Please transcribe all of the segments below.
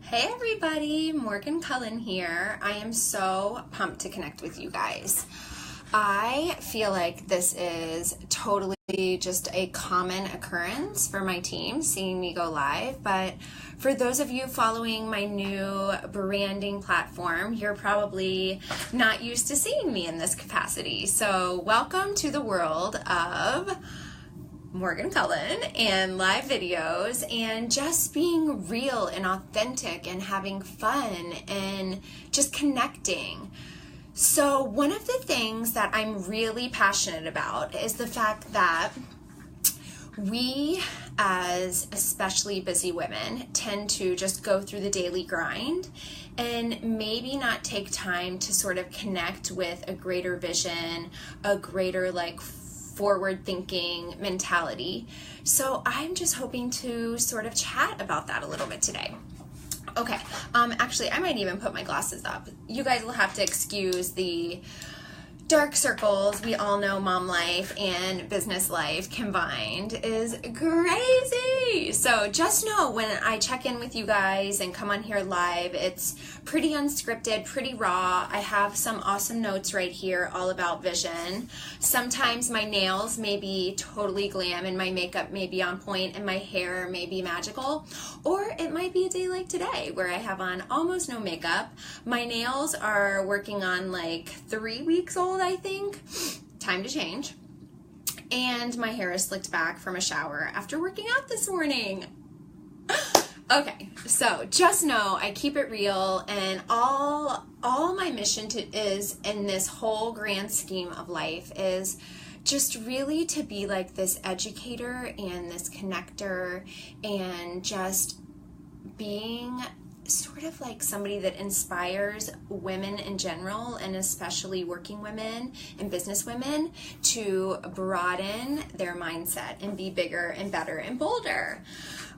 Hey everybody, Morgan Cullen here. I am so pumped to connect with you guys. I feel like this is totally just a common occurrence for my team, seeing me go live, but for those of you following my new branding platform, you're probably not used to seeing me in this capacity. So welcome to the world of Morgan Cullen and live videos and just being real and authentic and having fun and just connecting. So one of the things that I'm really passionate about is the fact that we, as especially busy women, tend to just go through the daily grind and maybe not take time to sort of connect with a greater vision, a greater forward thinking mentality. So I'm just hoping to sort of chat about that a little bit today. Okay, actually I might even put my glasses up. You guys will have to excuse the dark circles. We all know mom life and business life combined is crazy. So just know when I check in with you guys and come on here live, it's pretty unscripted, pretty raw. I have some awesome notes right here all about vision. Sometimes my nails may be totally glam and my makeup may be on point and my hair may be magical. Or it might be a day like today where I have on almost no makeup. My nails are working on 3 weeks old, I think. Time to change. And my hair is slicked back from a shower after working out this morning. Okay, so just know I keep it real, and all my mission is in this whole grand scheme of life is just really to be like this educator and this connector and just being sort of like somebody that inspires women in general, and especially working women and business women, to broaden their mindset and be bigger and better and bolder.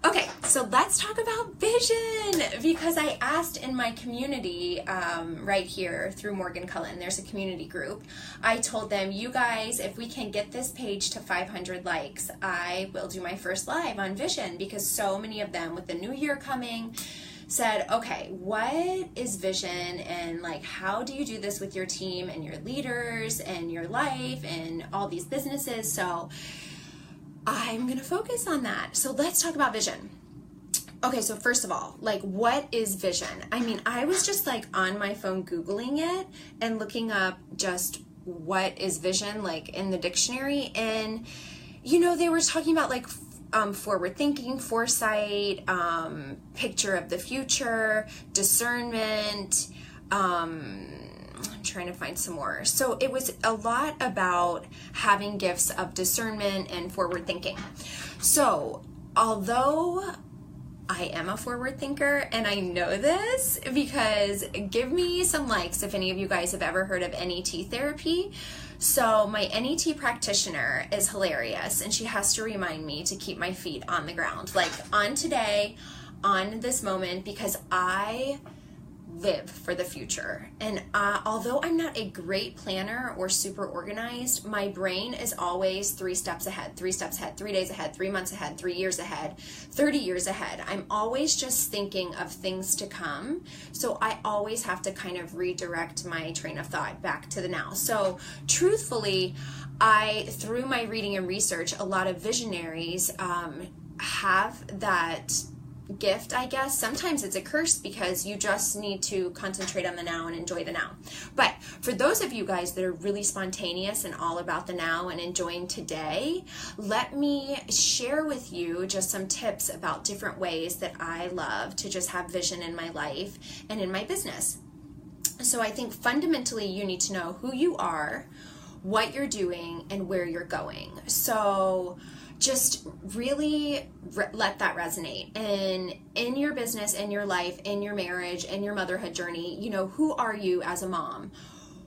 Okay, so let's talk about vision, because I asked in my community right here through Morgan Cullen, there's a community group. I told them, you guys, if we can get this page to 500 likes, I will do my first live on vision, because so many of them with the new year coming said, okay, what is vision, and how do you do this with your team and your leaders and your life and all these businesses? So I'm gonna focus on that. So let's talk about vision. Okay, so first of all, what is vision? I mean, I was just on my phone Googling it and looking up just what is vision in the dictionary, and they were talking about forward thinking, foresight, picture of the future, discernment. I'm trying to find some more. So it was a lot about having gifts of discernment and forward thinking. So although I am a forward thinker, and I know this because give me some likes if any of you guys have ever heard of NET therapy. So my NET practitioner is hilarious, and she has to remind me to keep my feet on the ground, on today, on this moment, because I live for the future. And although I'm not a great planner or super organized, my brain is always 3 steps ahead, 3 steps ahead, 3 days ahead, 3 months ahead, 3 years ahead, 30 years ahead. I'm always just thinking of things to come. So I always have to kind of redirect my train of thought back to the now. So truthfully, through my reading and research, a lot of visionaries have that gift, I guess. Sometimes it's a curse because you just need to concentrate on the now and enjoy the now. But for those of you guys that are really spontaneous and all about the now and enjoying today, let me share with you just some tips about different ways that I love to just have vision in my life and in my business. So I think fundamentally you need to know who you are, what you're doing, and where you're going. So just really let that resonate. And in your business, in your life, in your marriage, in your motherhood journey, who are you as a mom?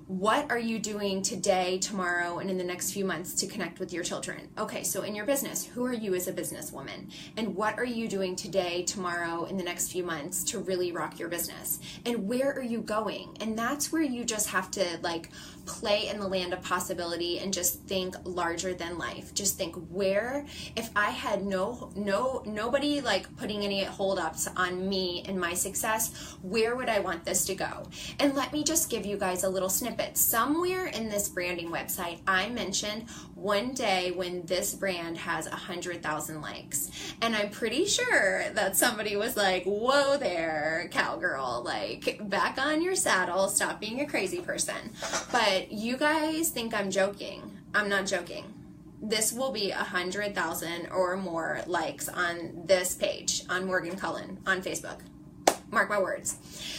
What are you doing today, tomorrow, and in the next few months to connect with your children? Okay, so in your business, who are you as a businesswoman? And what are you doing today, tomorrow, in the next few months to really rock your business? And where are you going? And that's where you just have to like play in the land of possibility and just think larger than life. Just think, where, if I had nobody like putting any holdups on me and my success, where would I want this to go? And let me just give you guys a little snippet. Somewhere in this branding website, I mentioned one day when this brand has 100,000 likes. And I'm pretty sure that somebody was like, whoa there, cowgirl, like back on your saddle, stop being a crazy person. But you guys think I'm joking. I'm not joking. This will be 100,000 or more likes on this page, on Morgan Cullen, on Facebook. Mark my words.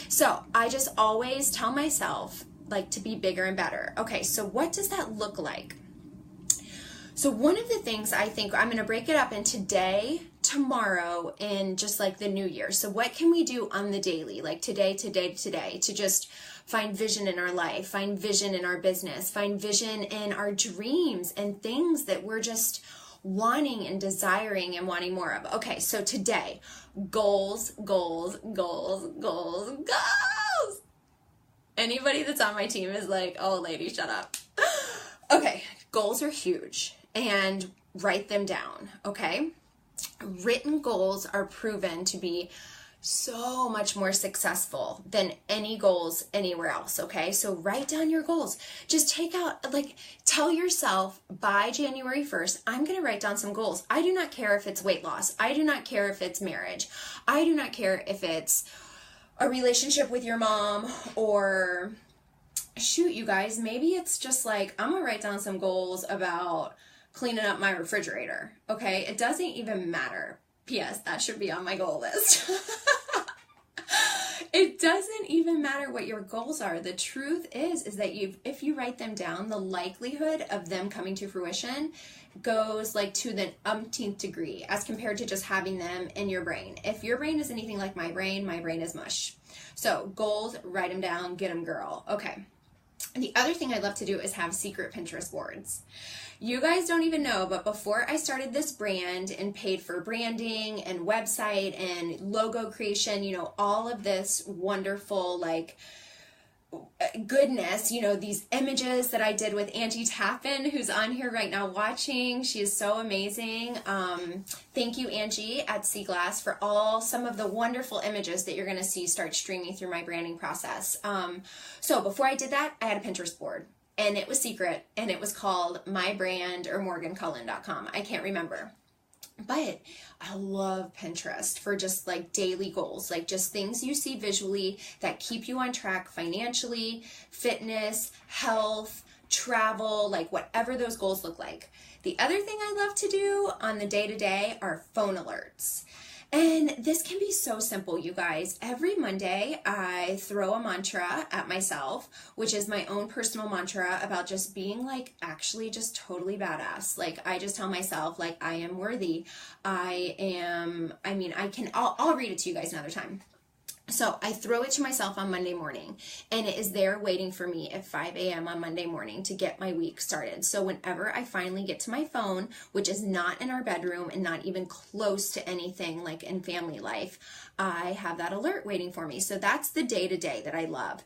So I just always tell myself, like, to be bigger and better. Okay, so what does that look like? So one of the things I think, I'm going to break it up in today, tomorrow, and just like the new year. So what can we do on the daily, like today, to just find vision in our life, find vision in our business, find vision in our dreams and things that we're just wanting and desiring and wanting more of. Okay, so today, goals, goals, goals, goals, goals. Anybody that's on my team is like, oh, lady, shut up. Okay, goals are huge, and write them down, okay? Written goals are proven to be so much more successful than any goals anywhere else, okay? So write down your goals. Just take out, like, tell yourself by January 1st, I'm going to write down some goals. I do not care if it's weight loss. I do not care if it's marriage. I do not care if it's a relationship with your mom, or shoot, you guys, maybe it's just like, I'm gonna write down some goals about cleaning up my refrigerator. Okay, it doesn't even matter. P.S. that should be on my goal list. It doesn't even matter what your goals are. The truth is that if you write them down, the likelihood of them coming to fruition goes like to the umpteenth degree as compared to just having them in your brain. If your brain is anything like my brain is mush. So goals, write them down, get them, girl. Okay. The other thing I love to do is have secret Pinterest boards. You guys don't even know, but before I started this brand and paid for branding and website and logo creation, you know, all of this wonderful, like, goodness, you know, these images that I did with Angie Tappan, who's on here right now watching. She is so amazing. Thank you, Angie at Seaglass, for some of the wonderful images that you're going to see start streaming through my branding process. So before I did that, I had a Pinterest board, and it was secret, and it was called My Brand or morgancullen.com. I can't remember. But I love Pinterest for just like daily goals, like just things you see visually that keep you on track financially, fitness, health, travel, like whatever those goals look like. The other thing I love to do on the day-to-day are phone alerts. And this can be so simple, you guys. Every Monday, I throw a mantra at myself, which is my own personal mantra about just being like actually just totally badass. Like, I just tell myself, like, I am worthy. I'll read it to you guys another time. So I throw it to myself on Monday morning, and it is there waiting for me at 5 a.m. on Monday morning to get my week started. So whenever I finally get to my phone, which is not in our bedroom and not even close to anything like in family life, I have that alert waiting for me. So that's the day-to-day that I love.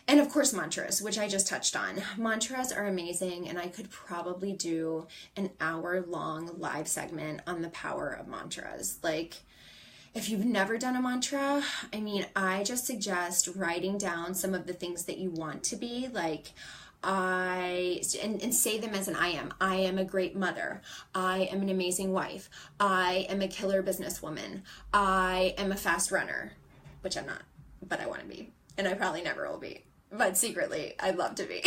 And of course, mantras, which I just touched on. Mantras are amazing, and I could probably do an hour-long live segment on the power of mantras. Like, if you've never done a mantra, I just suggest writing down some of the things that you want to be, like, and say them as an I am. I am a great mother. I am an amazing wife. I am a killer businesswoman. I am a fast runner, which I'm not, but I want to be, and I probably never will be, but secretly I'd love to be.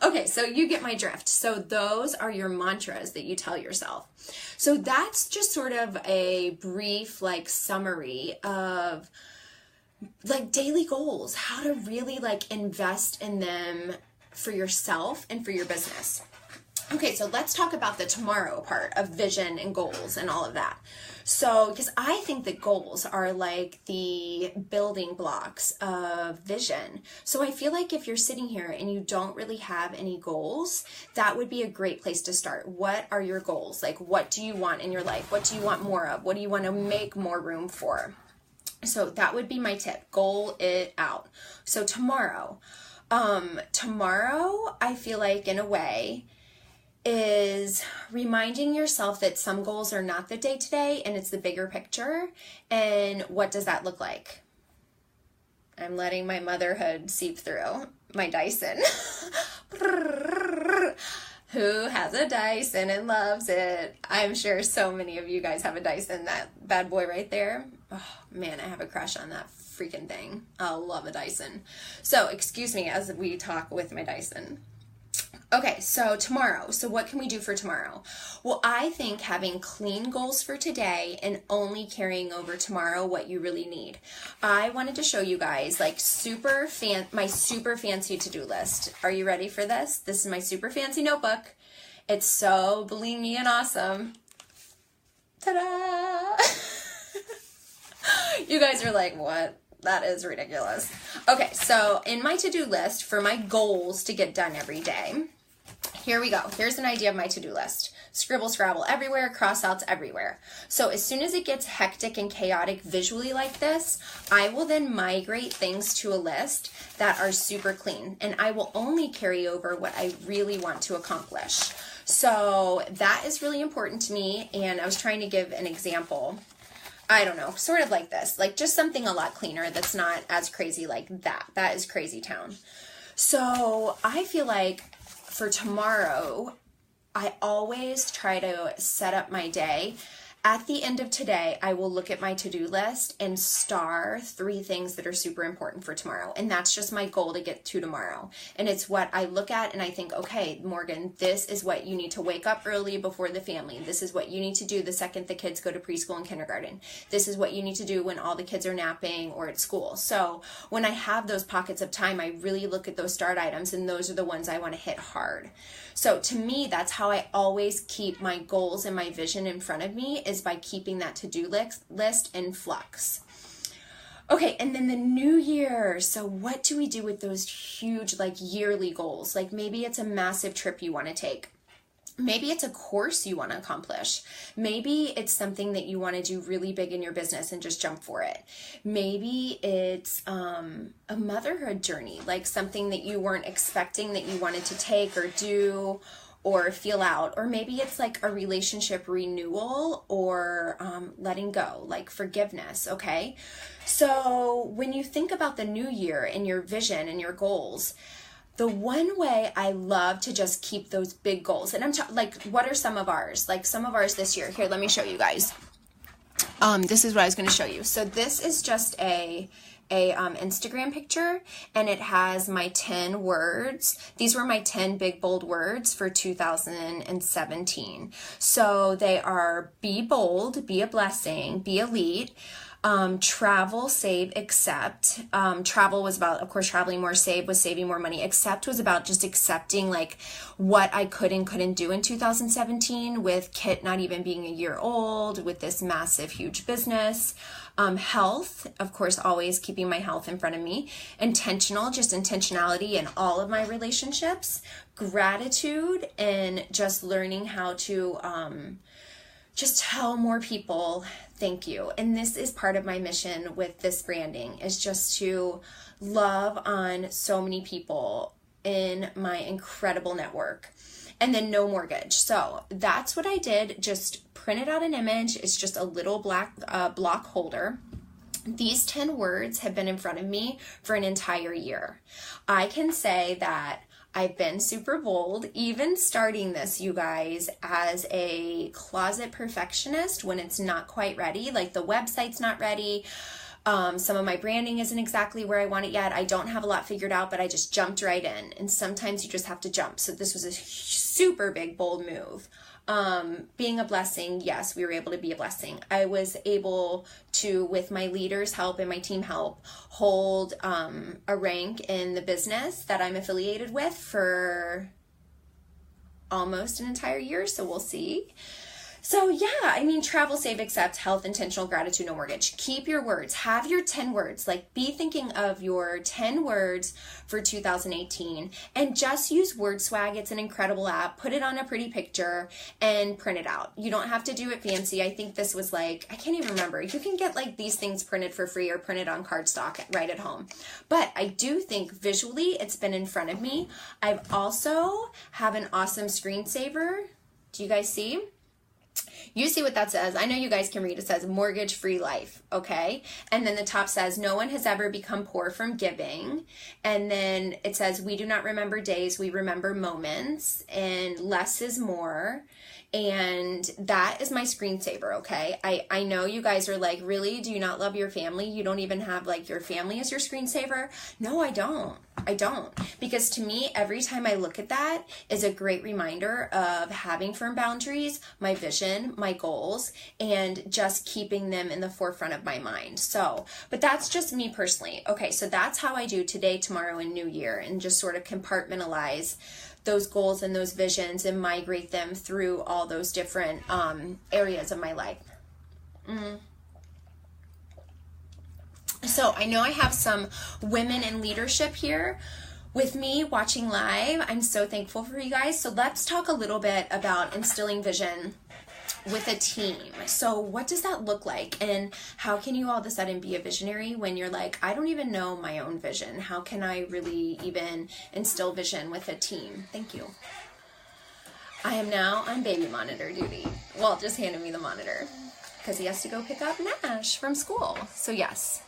Okay, so you get my drift. So those are your mantras that you tell yourself. So that's just sort of a brief like summary of like daily goals, how to really like invest in them for yourself and for your business. Okay, so let's talk about the tomorrow part of vision and goals and all of that. So, because I think that goals are like the building blocks of vision. So I feel like if you're sitting here and you don't really have any goals, that would be a great place to start. What are your goals? Like, what do you want in your life? What do you want more of? What do you want to make more room for? So that would be my tip. Goal it out. So tomorrow, I feel like in a way, is reminding yourself that some goals are not the day to day and it's the bigger picture. And what does that look like? I'm letting my motherhood seep through my Dyson. Who has a Dyson and loves it? I'm sure so many of you guys have a Dyson, that bad boy right there. Oh man, I have a crush on that freaking thing. I love a Dyson. So excuse me as we talk with my Dyson. Okay, so tomorrow. So what can we do for tomorrow? Well, I think having clean goals for today and only carrying over tomorrow what you really need. I wanted to show you guys like my super fancy to-do list. Are you ready for this? This is my super fancy notebook. It's so blingy and awesome. Ta-da! You guys are like, what? That is ridiculous. Okay, so in my to-do list for my goals to get done every day, here we go. Here's an idea of my to-do list. Scribble, scrabble everywhere, cross-outs everywhere. So as soon as it gets hectic and chaotic visually like this, I will then migrate things to a list that are super clean. And I will only carry over what I really want to accomplish. So that is really important to me. And I was trying to give an example. I don't know, sort of like this, like just something a lot cleaner that's not as crazy like that. That is crazy town. So I feel like for tomorrow, I always try to set up my day. At the end of today, I will look at my to-do list and star 3 things that are super important for tomorrow. And that's just my goal to get to tomorrow. And it's what I look at and I think, okay, Morgan, this is what you need to wake up early before the family. This is what you need to do the second the kids go to preschool and kindergarten. This is what you need to do when all the kids are napping or at school. So when I have those pockets of time, I really look at those start items and those are the ones I want to hit hard. So to me, that's how I always keep my goals and my vision in front of me, is by keeping that to-do list in flux. Okay, and then the new year. So what do we do with those huge like yearly goals? Like maybe it's a massive trip you want to take. Maybe it's a course you want to accomplish. Maybe it's something that you want to do really big in your business and just jump for it. Maybe it's a motherhood journey, like something that you weren't expecting that you wanted to take or do or feel out. Or maybe it's like a relationship renewal or letting go, like forgiveness, okay? So when you think about the new year and your vision and your goals, the one way I love to just keep those big goals, and like, what are some of ours? Like some of ours this year. Here, let me show you guys. This is what I was going to show you. So this is just a Instagram picture, and it has my 10 words. These were my 10 big bold words for 2017. So they are: be bold, be a blessing, be elite, travel, save, accept. Travel was about, of course, traveling more. Save was saving more money. Accept was about just accepting like what I could and couldn't do in 2017 with Kit not even being a year old, with this massive, huge business. Health, of course, always keeping my health in front of me. Intentional, just intentionality in all of my relationships. Gratitude, and just learning how to just tell more people thank you. And this is part of my mission with this branding, is just to love on so many people in my incredible network. And then no mortgage. So that's what I did. Just printed out an image. It's just a little black block holder. These 10 words have been in front of me for an entire year. I can say that I've been super bold, even starting this, you guys, as a closet perfectionist when it's not quite ready, like the website's not ready. Some of my branding isn't exactly where I want it yet. I don't have a lot figured out, but I just jumped right in. And sometimes you just have to jump. So this was a super big, bold move. Being a blessing, yes, we were able to be a blessing. I was able to, with my leaders' help and my team help, hold a rank in the business that I'm affiliated with for almost an entire year, so we'll see. So yeah, I mean, travel, save, accept, health, intentional, gratitude, no mortgage. Keep your words. Have your 10 words. Like, be thinking of your 10 words for 2018 and just use Word Swag. It's an incredible app. Put it on a pretty picture and print it out. You don't have to do it fancy. I think this was like, I can't even remember. You can get like these things printed for free or printed on cardstock right at home. But I do think visually it's been in front of me. I've also have an awesome screensaver. Do you guys see? You see what that says? I know you guys can read. It says mortgage-free life, okay? And then the top says, no one has ever become poor from giving. And then it says, we do not remember days, we remember moments. And less is more. And that is my screensaver, okay? I know you guys are like, really? Do you not love your family? You don't even have like your family as your screensaver? No, I don't. Because to me, every time I look at that is a great reminder of having firm boundaries, my vision, my goals, and just keeping them in the forefront of my mind. So, but that's just me personally. Okay, so that's how I do today, tomorrow, and New Year, and just sort of compartmentalize those goals and those visions and migrate them through all those different areas of my life. So I know I have some women in leadership here with me watching live. I'm so thankful for you guys. So let's talk a little bit about instilling vision with a team. So what does that look like? And how can you all of a sudden be a visionary when you're like, I don't even know my own vision? How can I really even instill vision with a team? Thank you. I am now on baby monitor duty. Walt just handed me the monitor because he has to go pick up Nash from school. So yes,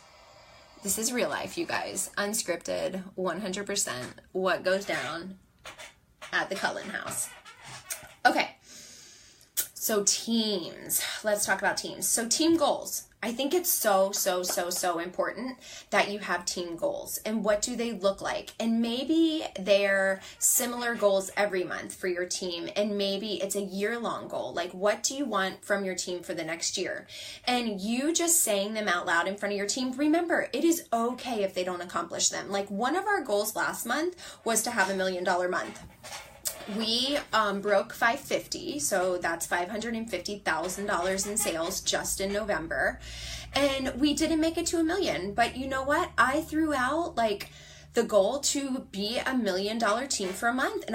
this is real life, you guys. Unscripted, 100% what goes down at the Cullen house. Okay. So teams, let's talk about teams. So team goals. I think it's so important that you have team goals. And what do they look like? And maybe they're similar goals every month for your team. And maybe it's a year-long goal. Like, what do you want from your team for the next year? And you just saying them out loud in front of your team, remember, it is okay if they don't accomplish them. Like, one of our goals last month was to have $1 million month. We broke 550, so that's $550,000 in sales just in November, and we didn't make it to $1 million. But you know what? I threw out like the goal to be $1 million team for a month, and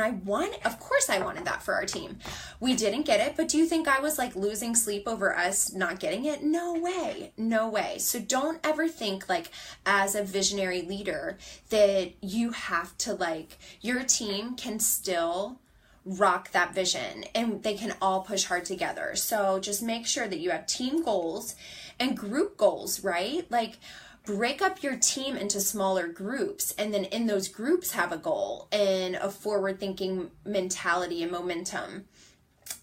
of course I wanted that for our team. We didn't get it, but do you think I was like losing sleep over us not getting it? No way. So don't ever think like as a visionary leader that you have to like, your team can still rock that vision and they can all push hard together. So just make sure that you have team goals and group goals, right? Like, break up your team into smaller groups, and then in those groups have a goal and a forward-thinking mentality and momentum.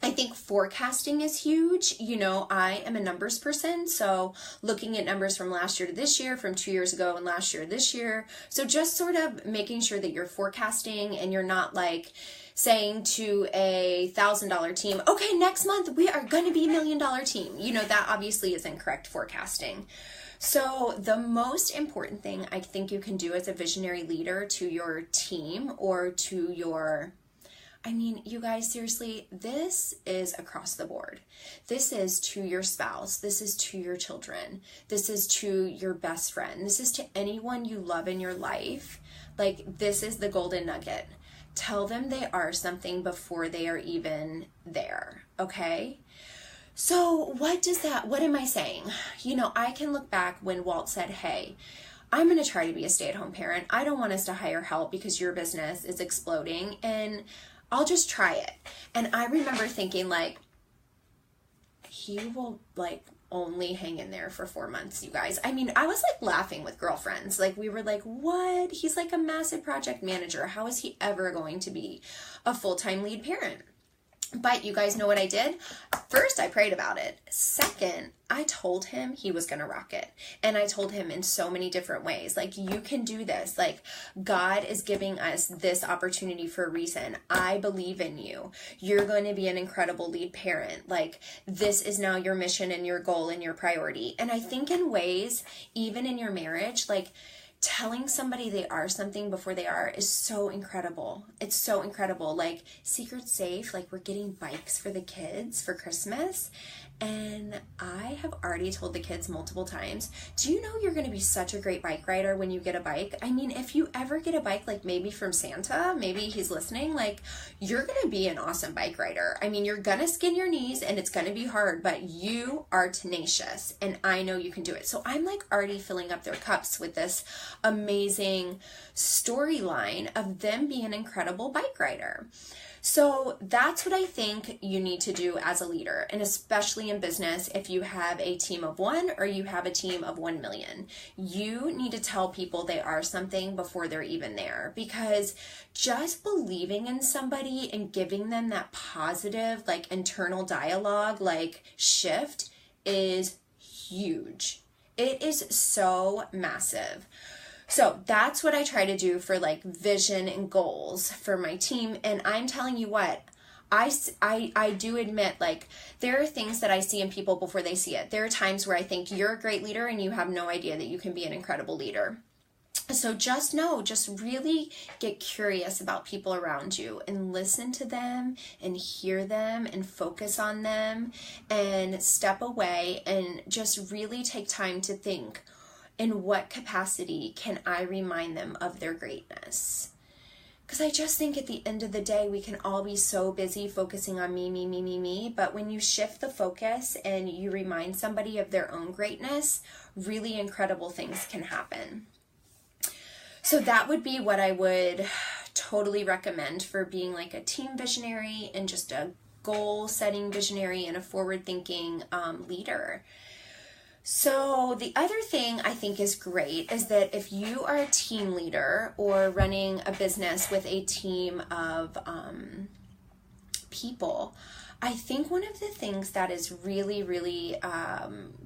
I think forecasting is huge. You know, I am a numbers person, so looking at numbers from last year to this year, from 2 years ago and last year to this year. So just sort of making sure that you're forecasting and you're not like saying to a $1,000 team, okay, next month we are going to be $1 million team. You know, that obviously isn't correct forecasting. So the most important thing I think you can do as a visionary leader to your team or to your, I mean, you guys, seriously, this is across the board. This is to your spouse. This is to your children. This is to your best friend. This is to anyone you love in your life. Like, this is the golden nugget. Tell them they are something before they are even there, okay? So what am I saying? You know, I can look back when Walt said, hey, I'm going to try to be a stay-at-home parent. I don't want us to hire help because your business is exploding, and I'll just try it. And I remember thinking, like, he will, like, only hang in there for 4 months, you guys. I mean, I was, like, laughing with girlfriends. Like, we were like, what? He's, like, a massive project manager. How is he ever going to be a full-time lead parent? But you guys know what I did? First, I prayed about it. Second, I told him he was going to rock it. And I told him in so many different ways, like, you can do this. Like, God is giving us this opportunity for a reason. I believe in you. You're going to be an incredible lead parent. Like, this is now your mission and your goal and your priority. And I think in ways, even in your marriage, like, telling somebody they are something before they are is so incredible. It's so incredible. Like, Secret Safe, like, we're getting bikes for the kids for Christmas. And I have already told the kids multiple times, do you know you're going to be such a great bike rider when you get a bike? I mean, if you ever get a bike, like maybe from Santa, maybe he's listening, like, you're going to be an awesome bike rider. I mean, you're going to skin your knees and it's going to be hard, but you are tenacious and I know you can do it. So I'm like already filling up their cups with this amazing storyline of them being an incredible bike rider. So that's what I think you need to do as a leader, and especially in business, if you have a team of 1 or you have a team of 1 million, you need to tell people they are something before they're even there, because just believing in somebody and giving them that positive, like, internal dialogue, like, shift is huge. It is so massive. So that's what I try to do for, like, vision and goals for my team. And I'm telling you what, I do admit, like, there are things that I see in people before they see it. There are times where I think you're a great leader and you have no idea that you can be an incredible leader. So just really get curious about people around you and listen to them and hear them and focus on them and step away and just really take time to think, in what capacity can I remind them of their greatness? Because I just think at the end of the day, we can all be so busy focusing on me, but when you shift the focus and you remind somebody of their own greatness, really incredible things can happen. So that would be what I would totally recommend for being like a team visionary and just a goal-setting visionary and a forward-thinking leader. So the other thing I think is great is that if you are a team leader or running a business with a team of people, I think one of the things that is really, really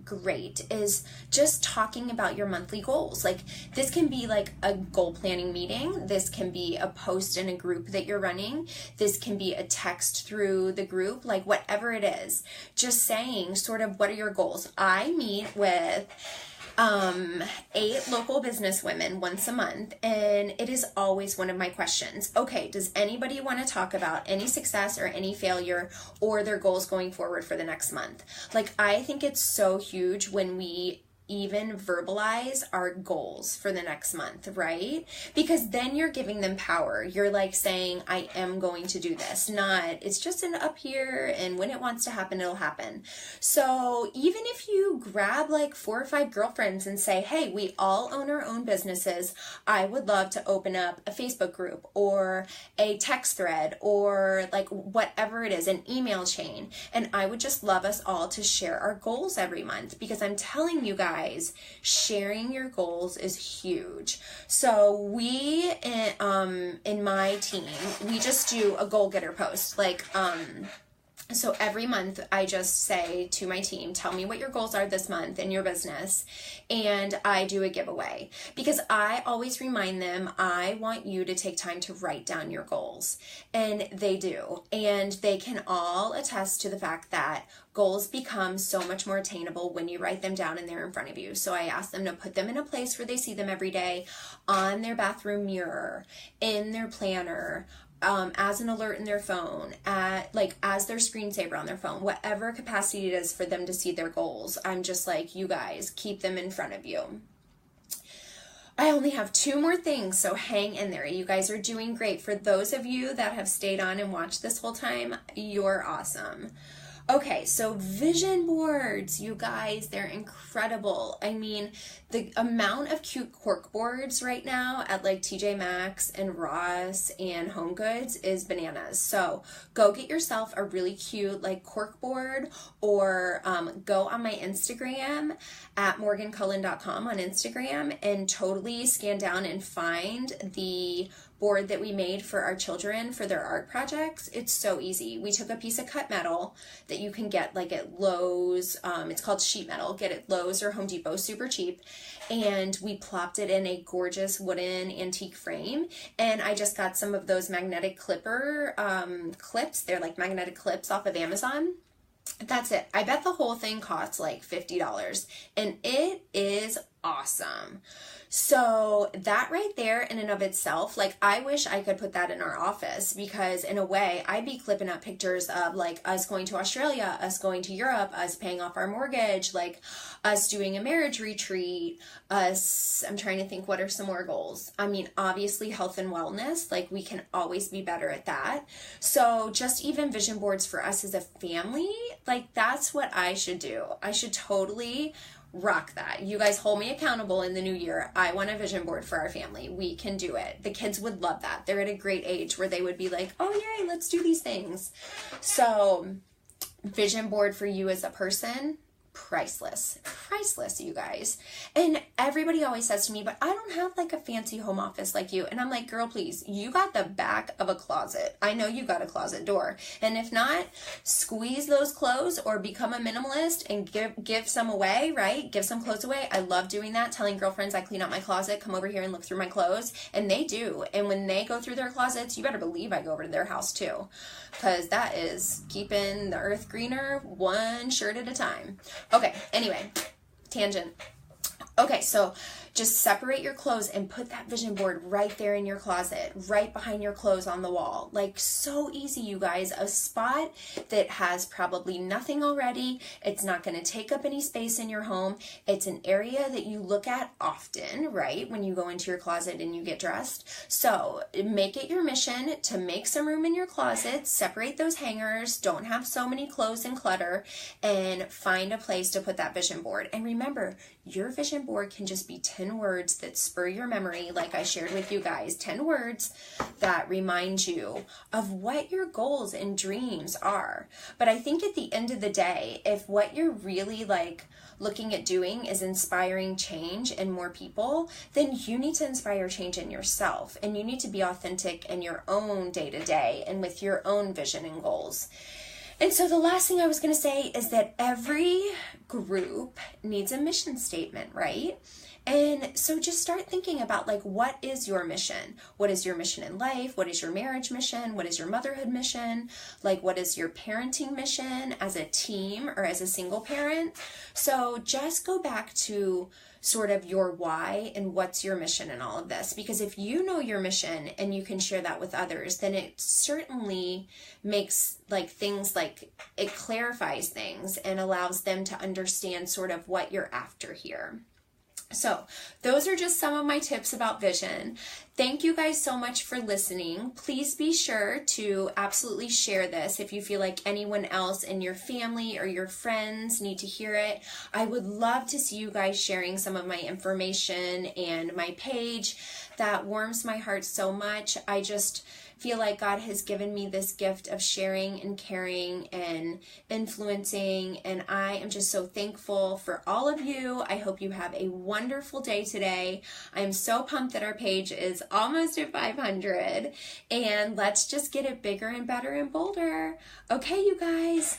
great is just talking about your monthly goals. Like, this can be like a goal planning meeting. This can be a post in a group that you're running. This can be a text through the group, like whatever it is. Just saying sort of, what are your goals? I meet with 8 local business women once a month, and it is always one of my questions. Okay, does anybody want to talk about any success or any failure or their goals going forward for the next month? Like, I think it's so huge when we even verbalize our goals for the next month, right? Because then you're giving them power. You're like saying, I am going to do this, not it's just an up here and when it wants to happen, it'll happen. So even if you grab like 4 or 5 girlfriends and say, hey, we all own our own businesses, I would love to open up a Facebook group or a text thread or like whatever it is, an email chain. And I would just love us all to share our goals every month, because I'm telling you guys, sharing your goals is huge. So we in my team, we just do a goal getter post. Like so every month I just say to my team, tell me what your goals are this month in your business, and I do a giveaway, because I always remind them, I want you to take time to write down your goals, and they do, and they can all attest to the fact that goals become so much more attainable when you write them down and they're in front of you. So I ask them to put them in a place where they see them every day, on their bathroom mirror, in their planner, as an alert in their phone, as their screensaver on their phone, whatever capacity it is for them to see their goals. I'm just like, you guys, keep them in front of you. I only have 2 more things, so hang in there. You guys are doing great. For those of you that have stayed on and watched this whole time, you're awesome. Okay, so vision boards, you guys, they're incredible. I mean, the amount of cute cork boards right now at like TJ Maxx and Ross and Home Goods is bananas. So go get yourself a really cute like cork board, or go on my Instagram at morgancullen.com on Instagram and totally scan down and find the board that we made for our children for their art projects. It's so easy. We took a piece of cut metal that you can get like at Lowe's. It's called sheet metal. Get it Lowe's or Home Depot, super cheap. And we plopped it in a gorgeous wooden antique frame. And I just got some of those magnetic clipper clips. They're like magnetic clips off of Amazon. That's it. I bet the whole thing costs like $50, and it is awesome. So that right there in and of itself, like I wish I could put that in our office, because in a way I'd be clipping up pictures of like us going to Australia, us going to Europe, us paying off our mortgage, like us doing a marriage retreat, us, I'm trying to think what are some more goals. I mean, obviously health and wellness, like we can always be better at that. So just even vision boards for us as a family, like that's what I should do. I should totally rock that. You guys hold me accountable in the new year. I want a vision board for our family. We can do it. The kids would love that. They're at a great age where they would be like, oh yay, let's do these things. So vision board for you as a person, priceless, you guys. And everybody always says to me, but I don't have like a fancy home office like you. And I'm like, girl, please, you got the back of a closet. I know you got a closet door. And if not, squeeze those clothes or become a minimalist and give some away, right? Give some clothes away. I love doing that, telling girlfriends I clean out my closet, come over here and look through my clothes. And they do. And when they go through their closets, you better believe I go over to their house too, because that is keeping the earth greener one shirt at a time. Okay, anyway, tangent. Okay, so just separate your clothes and put that vision board right there in your closet, right behind your clothes on the wall. Like, so easy, you guys. A spot that has probably nothing already. It's not going to take up any space in your home. It's an area that you look at often, right, when you go into your closet and you get dressed. So make it your mission to make some room in your closet, separate those hangers, don't have so many clothes and clutter, and find a place to put that vision board. And remember, your vision board can just be 10 words that spur your memory, like I shared with you guys, 10 words that remind you of what your goals and dreams are. But I think at the end of the day, if what you're really like looking at doing is inspiring change in more people, then you need to inspire change in yourself, and you need to be authentic in your own day-to-day and with your own vision and goals. And so the last thing I was going to say is that every group needs a mission statement, right? And so just start thinking about, like, what is your mission? What is your mission in life? What is your marriage mission? What is your motherhood mission? Like, what is your parenting mission as a team or as a single parent? So just go back to sort of your why and what's your mission in all of this. Because if you know your mission and you can share that with others, then it certainly makes like things, like it clarifies things and allows them to understand sort of what you're after here. So those are just some of my tips about vision. Thank you guys so much for listening. Please be sure to absolutely share this if you feel like anyone else in your family or your friends need to hear it. I would love to see you guys sharing some of my information and my page. That warms my heart so much. I just feel like God has given me this gift of sharing and caring and influencing, and I am just so thankful for all of you. I hope you have a wonderful day today. I'm so pumped that our page is almost at 500, and let's just get it bigger and better and bolder. Okay, you guys.